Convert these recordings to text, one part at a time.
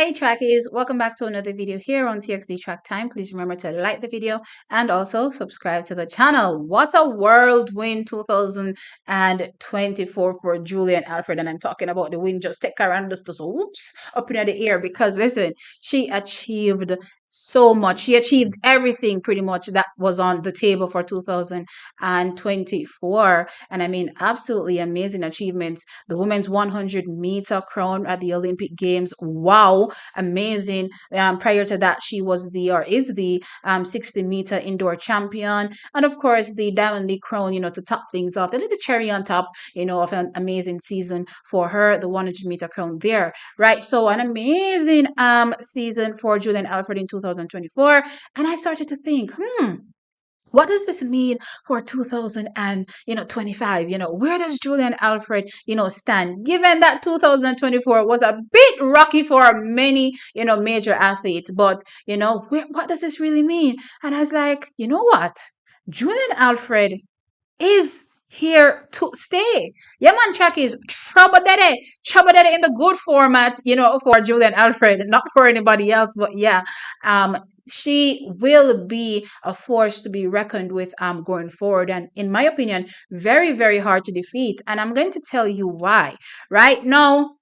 Hey trackies, welcome back to another video here on TXD Track Time. Please remember to like the video and also subscribe to the channel. What a whirlwind 2024 for Julian Alfred, and I'm talking about the win. Just take her and just whoops up in the air because listen, she achieved so much. She achieved everything pretty much that was on the table for 2024, and I mean absolutely amazing achievements. The women's 100-meter crown at the Olympic Games. Wow, amazing. Prior to that, she was the or is the 60-meter indoor champion, and of course the Diamond League crown. To top things off, the little cherry on top. Of an amazing season for her, the 100-meter crown there, right? So an amazing season for Julian Alfred in 2024, and I started to think, what does this mean for 2025? Where does Julian Alfred, stand? Given that 2024 was a bit rocky for many, major athletes, but, what does this really mean? And I was like, you know what? Julian Alfred is here to stay. Yeah, man, track is trouble daddy in the good format, for Julian Alfred, not for anybody else, but yeah, she will be a force to be reckoned with going forward, and in my opinion, very, very hard to defeat. And I'm going to tell you why right now.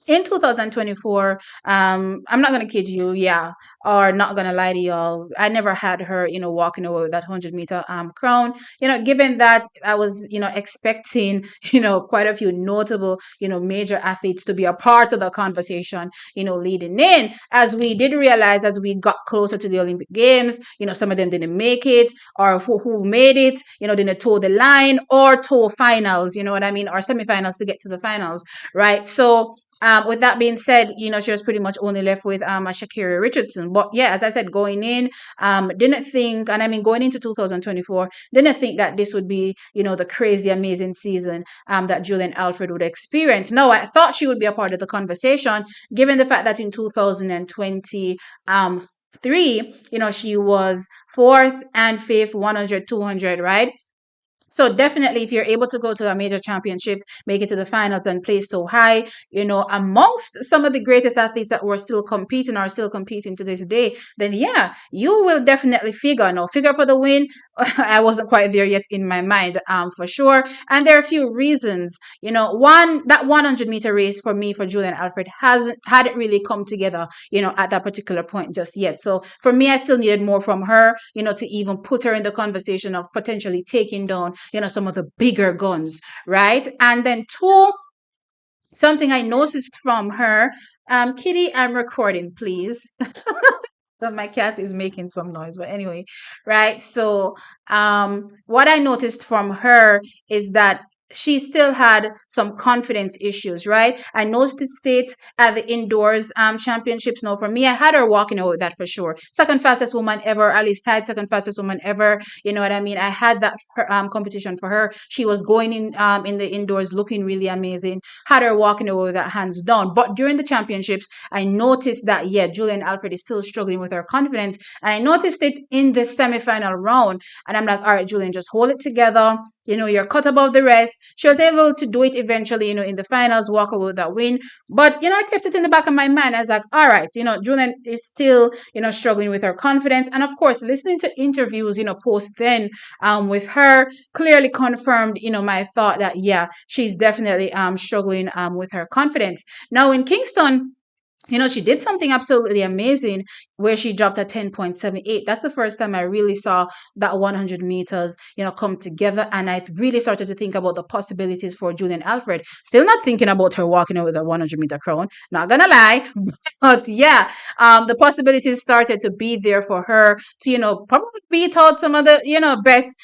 In 2024, I'm not gonna kid you, yeah, or not gonna lie to y'all. I never had her, walking away with that 100-meter crown. Given that I was, expecting, quite a few notable, major athletes to be a part of the conversation, leading in. As we did realize as we got closer to the Olympic Games, some of them didn't make it, or who made it, didn't toe the line or toe finals, you know what I mean, or semifinals to get to the finals, right? So with that being said, she was pretty much only left with a Shakira Richardson. But yeah, as I said, going in, didn't think, and I mean going into 2024, didn't think that this would be, the crazy, amazing season that Julian Alfred would experience. No, I thought she would be a part of the conversation, given the fact that in 2020, she was fourth and fifth, 100, 200, right? So definitely, if you're able to go to a major championship, make it to the finals and place so high, amongst some of the greatest athletes that were still competing or still competing to this day, then yeah, you will definitely figure. No, figure for the win. I wasn't quite there yet in my mind, for sure. And there are a few reasons. One, that 100-meter race for me, for Julian Alfred, hadn't really come together, at that particular point just yet. So for me, I still needed more from her, to even put her in the conversation of potentially taking down, some of the bigger guns, right? And then two, something I noticed from her, Kitty, I'm recording, please. So my cat is making some noise, but anyway, right? So, what I noticed from her is that she still had some confidence issues, right? I noticed it at the indoors championships. Now, for me, I had her walking away with that for sure. Second fastest woman ever, at least tied second fastest woman ever. You know what I mean? I had that competition for her. She was going in the indoors, looking really amazing. Had her walking away with that hands down. But during the championships, I noticed that yeah, Julian Alfred is still struggling with her confidence, and I noticed it in the semifinal round. And I'm like, all right, Julian, just hold it together. You're cut above the rest. She was able to do it eventually, in the finals, walk away with that win. But, I kept it in the back of my mind. I was like, all right, Julian is still, struggling with her confidence. And of course, listening to interviews, post then with her clearly confirmed, my thought that, yeah, she's definitely struggling with her confidence. Now in Kingston, she did something absolutely amazing where she dropped a 10.78. That's the first time I really saw that 100 meters, come together. And I really started to think about the possibilities for Julian Alfred. Still not thinking about her walking out with a 100-meter crown. Not gonna lie. But yeah, the possibilities started to be there for her to, probably beat out some of the, best,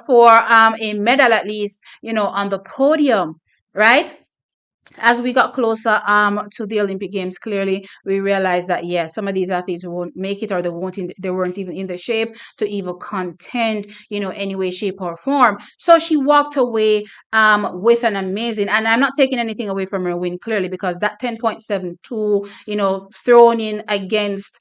for a medal at least, on the podium, right? As we got closer to the Olympic Games, clearly we realized that yeah, some of these athletes won't make it, or they weren't even in the shape to even contend, any way, shape, or form. So she walked away with an amazing, and I'm not taking anything away from her win clearly, because that 10.72, thrown in against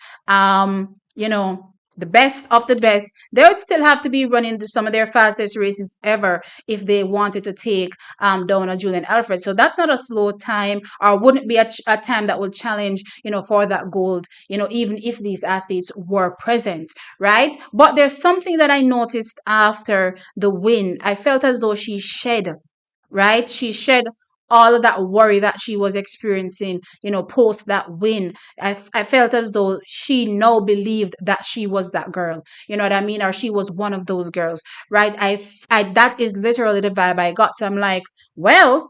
the best of the best, they would still have to be running some of their fastest races ever if they wanted to take down a Julian Alfred. So that's not a slow time, or wouldn't be a time that will challenge, for that gold, even if these athletes were present, right? But there's something that I noticed after the win. I felt as though she shed, right? She shed all of that worry that she was experiencing, post that win. I felt as though she now believed that she was that girl, you know what I mean? Or she was one of those girls, right? That is literally the vibe I got. So I'm like, well,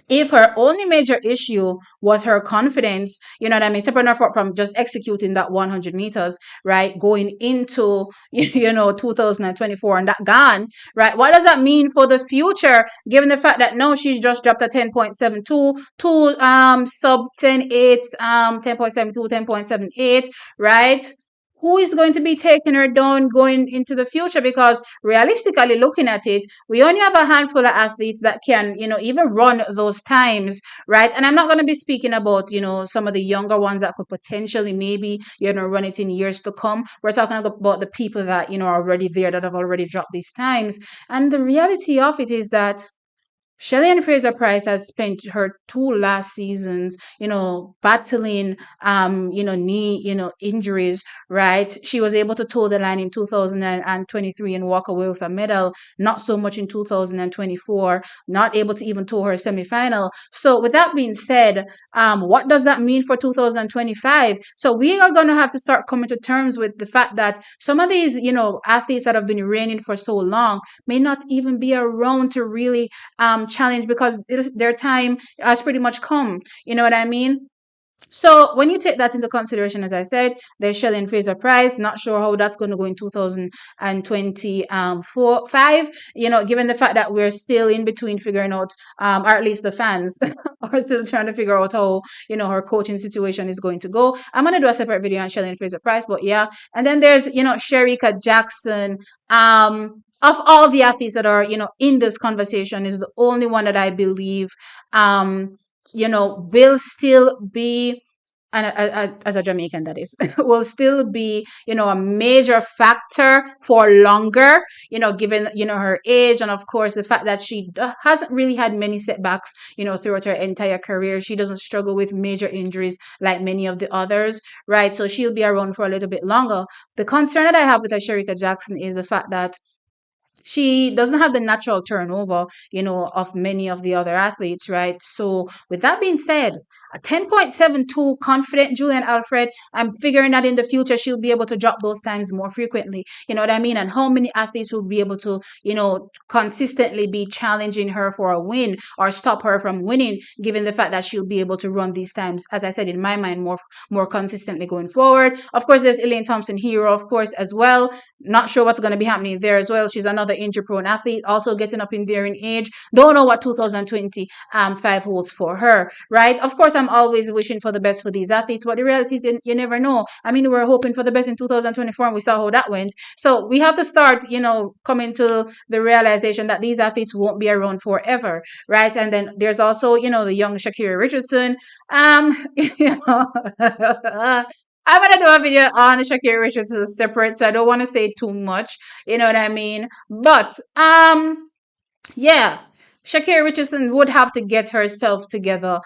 if her only major issue was her confidence, you know what I mean, separate her from just executing that 100 meters, right, going into 2024 and that gone, right? What does that mean for the future, given the fact that no, she's just dropped a 10.72 to sub 10.8, 10.72, 10.78, right? Who is going to be taking her down going into the future? Because realistically looking at it, we only have a handful of athletes that can, even run those times, right? And I'm not going to be speaking about, some of the younger ones that could potentially maybe, run it in years to come. We're talking about the people that, are already there, that have already dropped these times. And the reality of it is that Shelly Fraser Price has spent her two last seasons, battling, knee, injuries, right? She was able to toe the line in 2023 and walk away with a medal, not so much in 2024, not able to even toe her semifinal. So with that being said, what does that mean for 2025? So we are going to have to start coming to terms with the fact that some of these, athletes that have been reigning for so long may not even be around to really challenge, because their time has pretty much come. You know what I mean? So when you take that into consideration, as I said, there's Shelley and Fraser Price. Not sure how that's going to go in 2025. Given the fact that we're still in between figuring out, or at least the fans are still trying to figure out how her coaching situation is going to go. I'm going to do a separate video on Shelley and Fraser Price, but yeah. And then there's Sherika Jackson. Of all the athletes that are in this conversation, is the only one that I believe will still be, and as a Jamaican, that is, will still be, a major factor for longer, given, her age. And of course, the fact that she hasn't really had many setbacks, throughout her entire career. She doesn't struggle with major injuries like many of the others, right? So she'll be around for a little bit longer. The concern that I have with Sherika Jackson is the fact that she doesn't have the natural turnover, of many of the other athletes, right? So, with that being said, a 10.72 confident Julian Alfred, I'm figuring that in the future she'll be able to drop those times more frequently. You know what I mean? And how many athletes will be able to, consistently be challenging her for a win or stop her from winning, given the fact that she'll be able to run these times, as I said, in my mind, more consistently going forward. Of course, there's Elain Thompson Hero, of course, as well. Not sure what's going to be happening there as well. She's another injury prone athlete, also getting up in there in age. Don't know what 2025 holds for her, right? Of course, I'm always wishing for the best for these athletes, but the reality is you never know. I mean, we were hoping for the best in 2024 and we saw how that went. So we have to start, coming to the realization that these athletes won't be around forever, right? And then there's also, the young Shakira Richardson. I'm gonna do a video on Shakira Richardson separate, so I don't want to say too much. You know what I mean? But yeah, Shakira Richardson would have to get herself together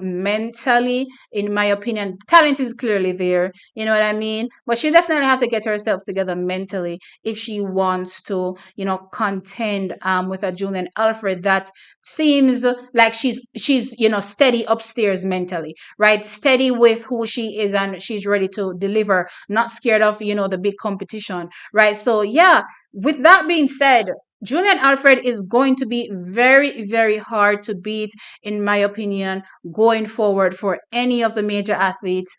mentally, in my opinion. Talent is clearly there, you know what I mean? But she definitely have to get herself together mentally if she wants to, contend with a Julian Alfred that seems like she's steady upstairs mentally, right? Steady with who she is and she's ready to deliver, not scared of, the big competition, right? So yeah, with that being said, Julian Alfred is going to be very, very hard to beat, in my opinion, going forward for any of the major athletes.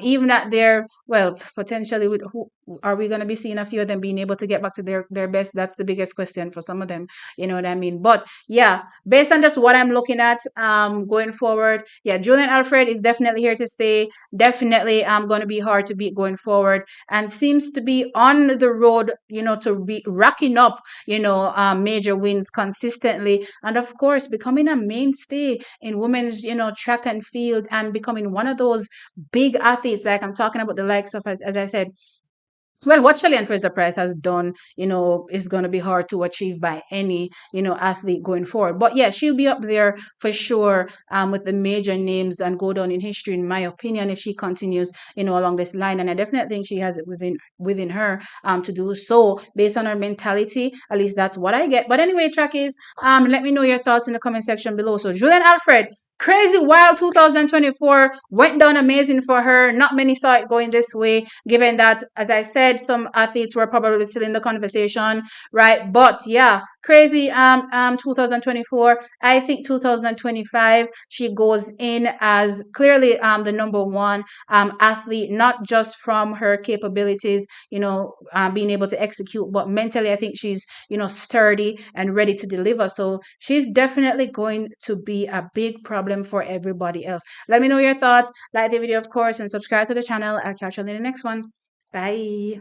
Even at their, well, potentially, with who are we going to be seeing a few of them being able to get back to their best? That's the biggest question for some of them. You know what I mean? But yeah, based on just what I'm looking at going forward, yeah, Julian Alfred is definitely here to stay. Definitely going to be hard to beat going forward, and seems to be on the road, to be racking up major wins consistently, and of course becoming a mainstay in women's track and field, and becoming one of those big athletes, like I'm talking about the likes of, as I said, Well, what Shelly and Fraser Price has done, is going to be hard to achieve by any, athlete going forward. But yeah, she'll be up there for sure, with the major names and go down in history, in my opinion, if she continues, along this line. And I definitely think she has it within her, to do so based on her mentality. At least that's what I get. But anyway, trackies, let me know your thoughts in the comment section below. So Julian Alfred, crazy wild 2024 went down amazing for her. Not many saw it going this way, given that, as I said, some athletes were probably still in the conversation, right? But yeah, crazy 2024. I think 2025 she goes in as clearly the number one athlete, not just from her capabilities, being able to execute, but mentally I think she's sturdy and ready to deliver. So she's definitely going to be a big problem for everybody else. Let me know your thoughts. Like the video, of course, and subscribe to the channel. I'll catch you in the next one. Bye.